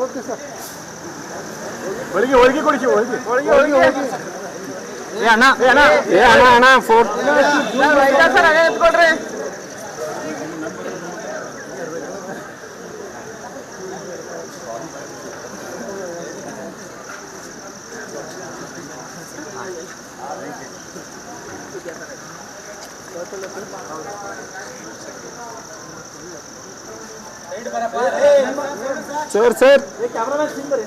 Okay sir. ಒಳಗೆ ಕೊಡಿಸಿ ಒಳಗೆ ಅಣ್ಣ ಫೋರ್ತ್ ಸರ್ ಅದೇ ಎತ್ಕೊಡ್ರಿ. ಸರ್ ಕ್ಯಾಮ್ರಾಮನ್ ಸಿಂಗ್ ಬರ್ರಿ.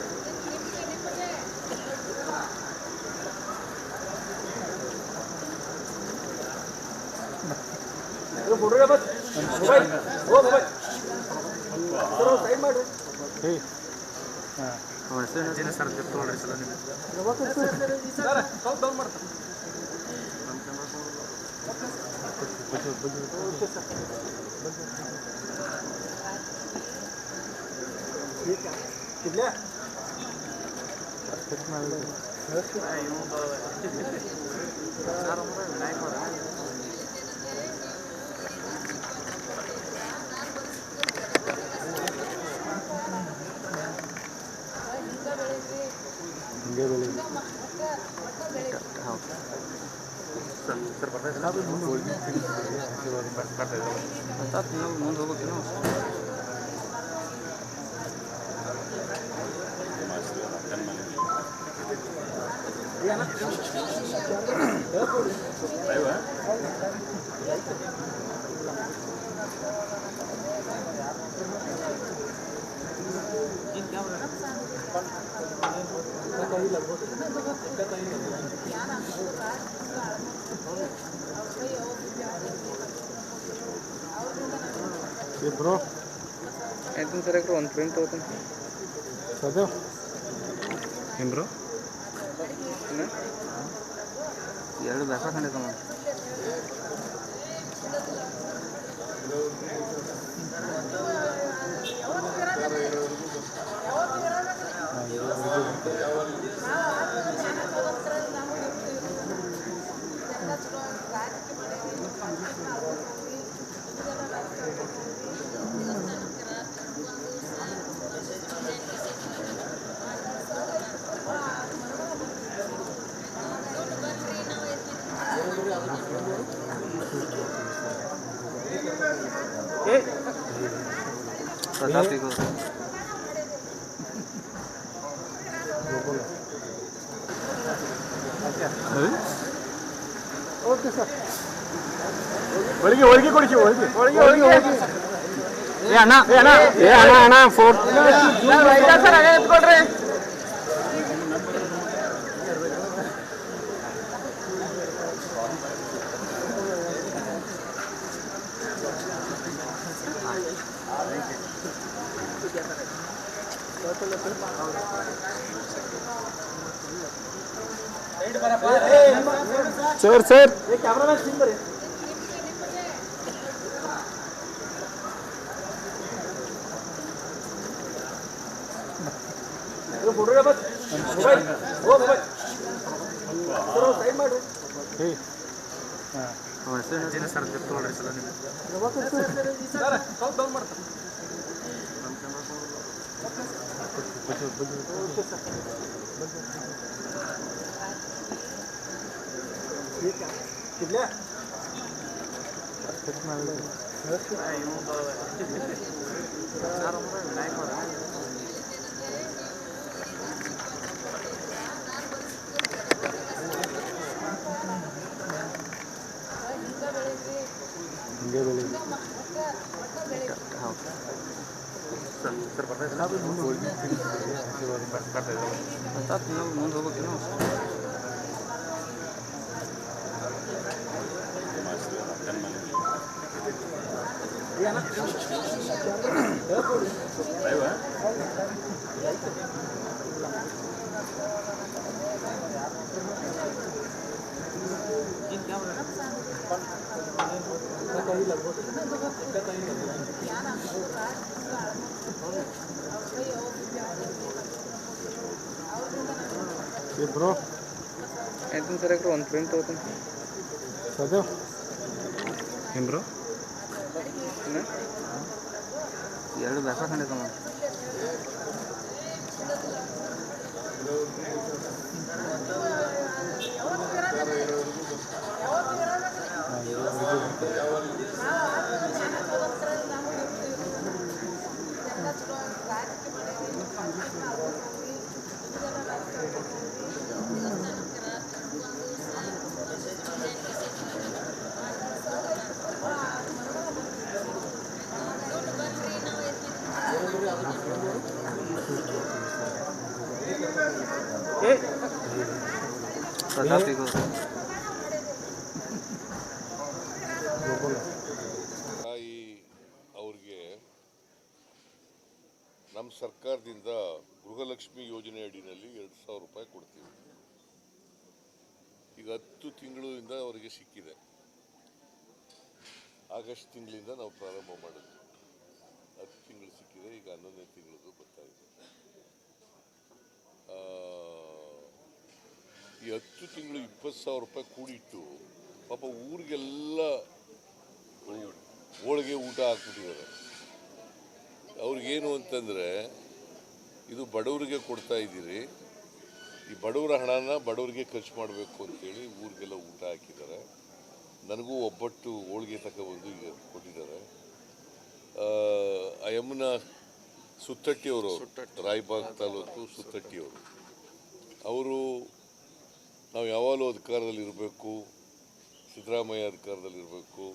ಸೈಡ್ ಮಾಡ್ರಿ. ಮುಂದೆ ಹೋಗ್ಬೇಕೇನು? ಬ್ರೋ ಆಯ್ತು ಸರ್ ಒಂದು ಪ್ರಿಂಟ್ ಹೋಗ್ತಾನೆ ಸದೇವ್ ಏನು ಬ್ರೋ ಎರಡು ಬೇಕ ಕಂಡಿದ್ದಮ್ಮ. Okay sir. ಒಳಗೆ ಕೊಡಿಸಿ ಒಳಗೆ ಅಣ್ಣ ಫೋರ್ತ್ ಸರ್ ಅದೇ ಎತ್ಕೊಡ್ರಿ. ಸರ್ ಕ್ಯಾಮ್ರಾಮನ್ ಸಿಂಗ್ ಬರ್ರಿ. ಸೈಡ್ ಮಾಡ್ರಿ. ಮುಂದೆ ಹೋಗ್ಬೇಕೇನು? ಬ್ರೋ ಆಯ್ತು ಸರ್ ಒಂದು ಪ್ರಿಂಟ್ ಹೋಗ್ತಾನೆ ಸದೇವ್ ಏನು ಬ್ರೋ ಎರಡು ಬೇಕಾಕಂಡಿದ್ದಮ್ಮ. ಪ್ರತಾಪ್ ಈಗ ಅವ್ರಿಗೆ ನಮ್ಮ ಸರ್ಕಾರದಿಂದ ಗೃಹಲಕ್ಷ್ಮಿ ಯೋಜನೆ ಅಡಿನಲ್ಲಿ 2,000 ರೂಪಾಯಿ ಕೊಡ್ತೀವಿ. ಈಗ 10 ತಿಂಗಳಿಂದ ಅವರಿಗೆ ಸಿಕ್ಕಿದೆ. ಆಗಸ್ಟ್ ತಿಂಗಳಿಂದ ನಾವು ಪ್ರಾರಂಭ ಮಾಡಿದ್ವಿ. 10 ತಿಂಗಳು ಸಿಕ್ಕಿದೆ. ಈಗ 11ನೇ ತಿಂಗಳದು ಬರ್ತಾ ಇದೆ. ಈ 10 ತಿಂಗಳು 20,000 ರೂಪಾಯಿ ಕೂಡಿಟ್ಟು ಪಾಪ ಊರಿಗೆಲ್ಲ ಹೋಳಿಗೆ ಊಟ ಹಾಕ್ಬಿಟ್ಟಿದ್ದಾರೆ. ಅವ್ರಿಗೇನು ಅಂತಂದರೆ, ಇದು ಬಡವರಿಗೆ ಕೊಡ್ತಾ ಇದ್ದೀರಿ, ಈ ಬಡವರ ಹಣನ ಬಡವರಿಗೆ ಖರ್ಚು ಮಾಡಬೇಕು ಅಂತೇಳಿ ಊರಿಗೆಲ್ಲ ಊಟ ಹಾಕಿದ್ದಾರೆ. ನನಗೂ ಒಬ್ಬಟ್ಟು ಹೋಳಿಗೆ ತಗೊಬಂದು ಈಗ ಕೊಟ್ಟಿದ್ದಾರೆ. ಆ ಯಮುನ ಸುತ್ತಟ್ಟಿಯವರು, ರಾಯಬಾಗ್ ತಾಲೂಕು ಸುತ್ತಟ್ಟಿಯವರು, ಅವರು ನಾವು ಯಾವಾಗಲೂ ಅಧಿಕಾರದಲ್ಲಿರಬೇಕು, ಸಿದ್ದರಾಮಯ್ಯ ಅಧಿಕಾರದಲ್ಲಿರಬೇಕು,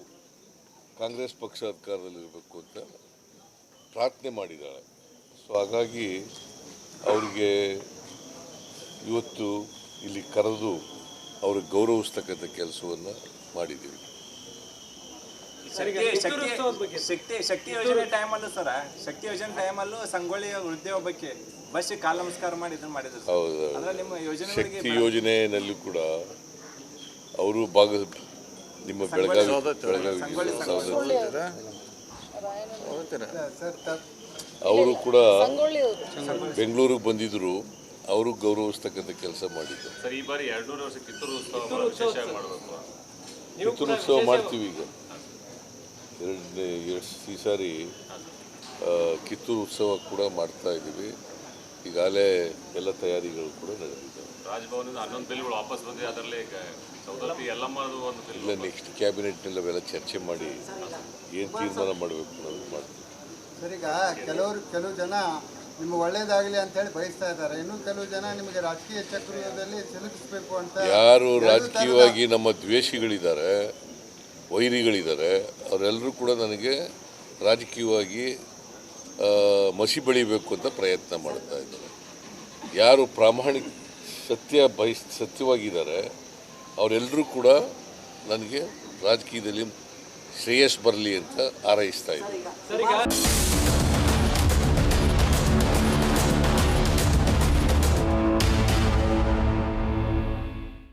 ಕಾಂಗ್ರೆಸ್ ಪಕ್ಷ ಅಧಿಕಾರದಲ್ಲಿರಬೇಕು ಅಂತ ಪ್ರಾರ್ಥನೆ ಮಾಡಿದ್ದಾಳೆ. ಸೊ ಹಾಗಾಗಿ ಅವರಿಗೆ ಇವತ್ತು ಇಲ್ಲಿ ಕರೆದು ಅವ್ರಿಗೆ ಗೌರವಿಸ್ತಕ್ಕಂಥ ಕೆಲಸವನ್ನು ಮಾಡಿದ್ದೀವಿ. ಶಕ್ತಿ ಯೋಜನೆ ಟೈಮಲ್ಲೂ ಸರ, ಶಕ್ತಿ ಯೋಜನೆ ಟೈಮಲ್ಲೂ ಸಂಗೊಳ್ಳಿ ವೃದ್ಧೆ ಒಬ್ಬಕ್ಕೆ ಬಸ್ಸಿಗೆ ಕಾಲು ನಮಸ್ಕಾರ ಮಾಡಿದ್ರು. ಹೌದು, ನಿಮ್ಮ ಯೋಜನೆ ಶಕ್ತಿ ಯೋಜನೆಯಲ್ಲಿ ಕೂಡ ಅವರು ನಿಮ್ಮ ಬೆಳಗಾವಿ ಅವರು ಕೂಡ ಬೆಂಗಳೂರಿಗೆ ಬಂದಿದ್ರು. ಅವರು ಗೌರವಿಸ್ತಕ್ಕಂಥ ಕೆಲಸ ಮಾಡಿದ್ರು. ಸರ್, ಈ ಬಾರಿ 200 ವರ್ಷ ಕಿತ್ತೂರು ಉತ್ಸವ ಮಾಡಬೇಕು. ಕಿತ್ತೂರು ಉತ್ಸವ ಮಾಡ್ತೀವಿ. ಈಗ ಈ ಸಾರಿ ಕಿತ್ತೂರು ಉತ್ಸವ ಕೂಡ ಮಾಡ್ತಾ ಇದ್ದೀವಿ. ಈಗಾಗಲೇ ಎಲ್ಲ ತಯಾರಿಗಳು ಕೂಡ ನಡೆದಿದ್ದಾವೆ. ರಾಜಭವನದಿಂದ 11 ಬಿಲ್ಗಳು ವಾಪಸ್ ಬಂದಿದೆ. ಅದರಲ್ಲಿ ಸೌದತ್ತಿ ಎಲ್ಲಮ್ಮದು ಒಂದು ಬಿಲ್. ಇಲ್ಲ, ನೆಕ್ಸ್ಟ್ ಕ್ಯಾಬಿನೆಟ್ನಲ್ಲಿ ಅವೆಲ್ಲ ಚರ್ಚೆ ಮಾಡಿ ಏನು ತೀರ್ಮಾನ ಮಾಡಬೇಕು ಅನ್ನೋದು ಮಾಡ್ತೀವಿ. ಸರ್, ಈಗ ಕೆಲವು ಜನ ನಿಮ್ಗೆ ಒಳ್ಳೇದಾಗಲಿ ಅಂತ ಹೇಳಿ ಬಯಸ್ತಾ ಇದ್ದಾರೆ. ಇನ್ನು ಕೆಲವು ಜನ ನಿಮಗೆ ರಾಜಕೀಯ ಚಕ್ರದಲ್ಲಿ ಸಿಲುಕಿಸಬೇಕು ಅಂತ. ಯಾರು ರಾಜಕೀಯವಾಗಿ ನಮ್ಮ ದ್ವೇಷಿಗಳಿದ್ದಾರೆ, ವೈರಿಗಳಿದ್ದಾರೆ, ಅವರೆಲ್ಲರೂ ಕೂಡ ನನಗೆ ರಾಜಕೀಯವಾಗಿ ಮಸಿ ಬೆಳಿಬೇಕು ಅಂತ ಪ್ರಯತ್ನ ಮಾಡ್ತಾ ಇದ್ದಾರೆ. ಯಾರು ಪ್ರಾಮಾಣಿಕ ಸತ್ಯವಾಗಿದ್ದಾರೆ ಅವರೆಲ್ಲರೂ ಕೂಡ ನನಗೆ ರಾಜಕೀಯದಲ್ಲಿ ಶ್ರೇಯಸ್ ಬರಲಿ ಅಂತ ಹಾರೈಸ್ತಾ ಇದ್ದಾರೆ.